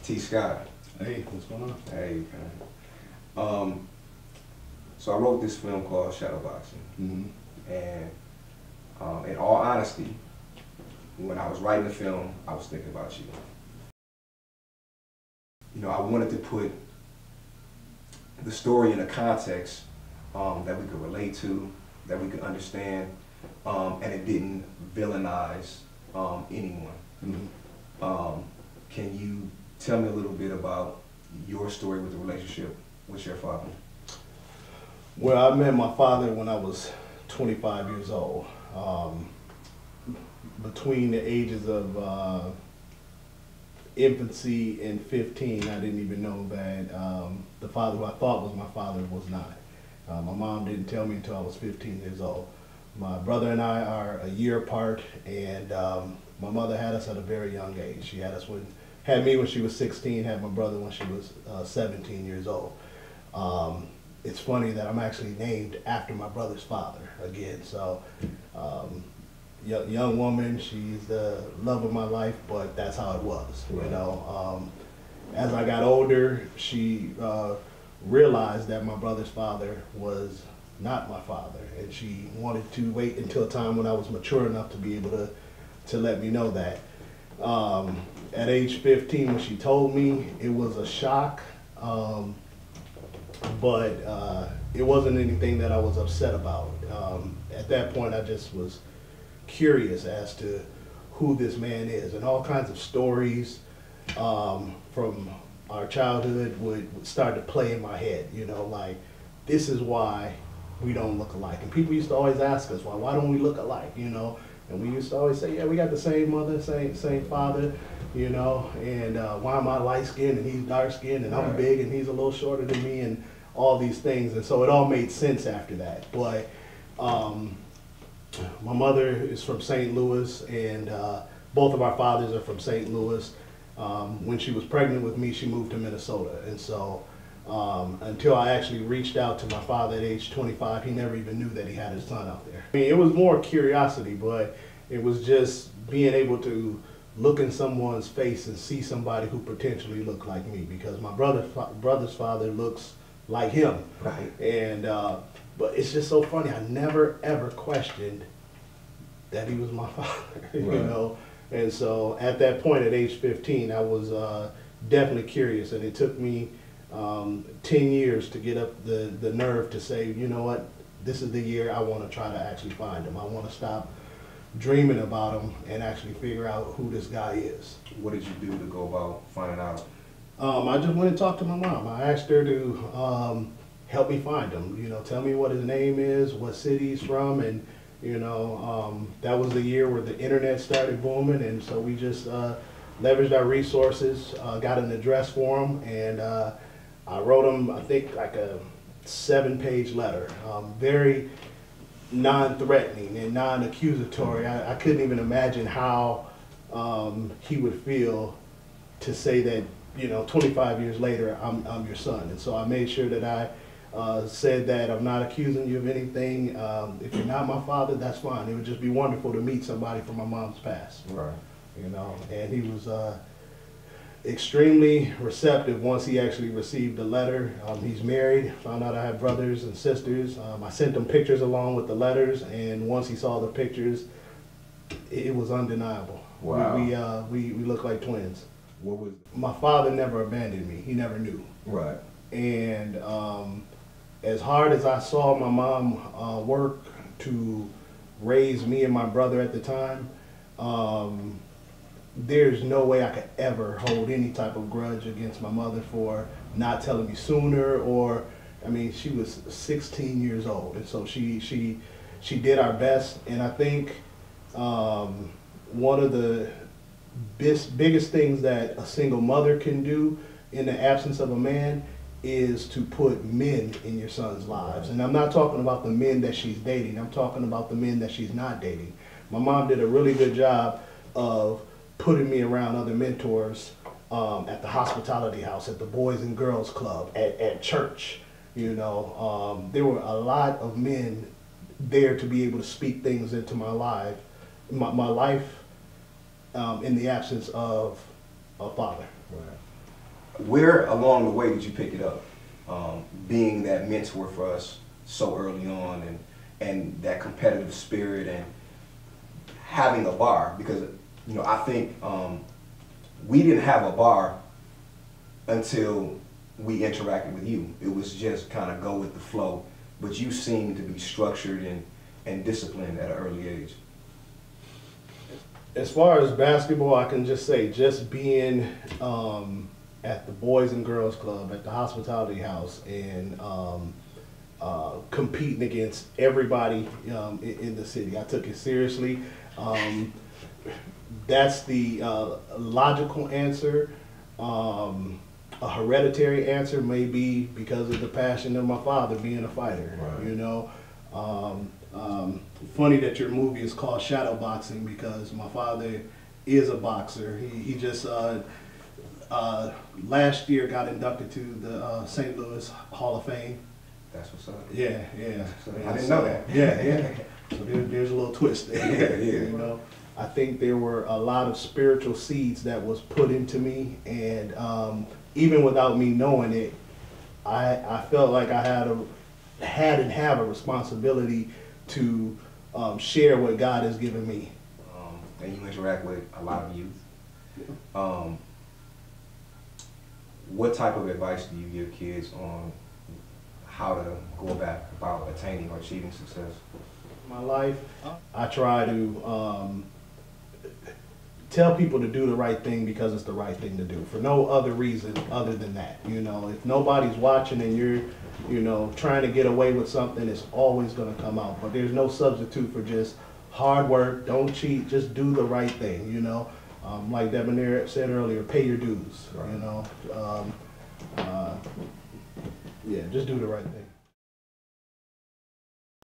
T. Scott. Hey, what's going on? Hey, man. So I wrote this film called Shadowboxing. And in all honesty, when I was writing the film, I was thinking about you. You know, I wanted to put the story in a context that we could relate to, that we could understand, and it didn't villainize anyone. Can you tell me a little bit about your story with the relationship with your father? Well, I met my father when I was 25 years old. Between the ages of infancy and 15, I didn't even know that the father who I thought was my father was not. My mom didn't tell me until I was 15 years old. My brother and I are a year apart, and my mother had us at a very young age. She had me when she was 16, had my brother when she was 17 years old. It's funny that I'm actually named after my brother's father again. So, young woman, she's the love of my life, but that's how it was. Right. You know, as I got older, she realized that my brother's father was not my father, and she wanted to wait until a time when I was mature enough to be able to let me know that. At age 15, when she told me, it was a shock. But it wasn't anything that I was upset about. At that point, I just was curious as to who this man is, and all kinds of stories from our childhood would start to play in my head. You know, like, this is why we don't look alike. And people used to always ask us, why don't we look alike, you know? And we used to always say, yeah, we got the same mother, same father, you know, and why am I light-skinned and he's dark-skinned, and I'm big and he's a little shorter than me, and all these things. And so it all made sense after that. But my mother is from St. Louis, and both of our fathers are from St. Louis. When she was pregnant with me, she moved to Minnesota. And so until I actually reached out to my father at age 25, he never even knew that he had his son out there. I mean, it was more curiosity, but it was just being able to look in someone's face and see somebody who potentially looked like me, because my brother's father looks like him. Right. And but it's just so funny. I never ever questioned that he was my father. You know. And so at that point, at age 15, I was definitely curious, and it took me 10 years to get up the nerve to say, you know what, this is the year I want to try to actually find him. I want to stop dreaming about him and actually figure out who this guy is. What did you do to go about finding out? I just went and talked to my mom. I asked her to help me find him. You know, tell me what his name is, what city he's from, and you know, that was the year where the internet started booming, and so we just leveraged our resources, got an address for him, and I wrote him, I think, like a 7-page letter, very non-threatening and non-accusatory. I couldn't even imagine how he would feel to say that, you know, 25 years later, I'm your son. And so I made sure that I said that I'm not accusing you of anything. If you're not my father, that's fine. It would just be wonderful to meet somebody from my mom's past. Right. You know, and he was extremely receptive once he actually received the letter. He's married, found out I have brothers and sisters. I sent him pictures along with the letters, and once he saw the pictures, it was undeniable. Wow. We look like twins. What was? My father never abandoned me. He never knew. Right. And as hard as I saw my mom work to raise me and my brother at the time, there's no way I could ever hold any type of grudge against my mother for not telling me sooner, or, I mean, she was 16 years old, and so she did our best. And I think one of the biggest things that a single mother can do in the absence of a man is to put men in your son's lives. And I'm not talking about the men that she's dating, I'm talking about the men that she's not dating. My mom did a really good job of putting me around other mentors at the hospitality house, at the Boys and Girls Club, at church. You know, there were a lot of men there to be able to speak things into my life, in the absence of a father. Right. Where along the way did you pick it up? Being that mentor for us so early on, and that competitive spirit, and having a bar, because I think we didn't have a bar until we interacted with you. It was just kind of go with the flow, but you seemed to be structured and disciplined at an early age. As far as basketball, I can just say, just being at the Boys and Girls Club, at the Hospitality House, and competing against everybody in the city. I took it seriously. That's the logical answer. A hereditary answer may be because of the passion of my father being a fighter. Right. Funny that your movie is called Shadow Boxing, because my father is a boxer. He just last year got inducted to the St. Louis Hall of Fame. That's what's up. Yeah. I didn't know that. Yeah. So there's a little twist there. Yeah. I think there were a lot of spiritual seeds that was put into me, and even without me knowing it, I felt like I had and have a responsibility to share what God has given me. And you interact with a lot of youth. What type of advice do you give kids on how to go about attaining or achieving success? My life, I try to tell people to do the right thing because it's the right thing to do, for no other reason other than that. If nobody's watching and you're trying to get away with something, it's always going to come out. But there's no substitute for just hard work. Don't cheat. Just do the right thing. Like Debonair said earlier, pay your dues. Right. Yeah, just do the right thing.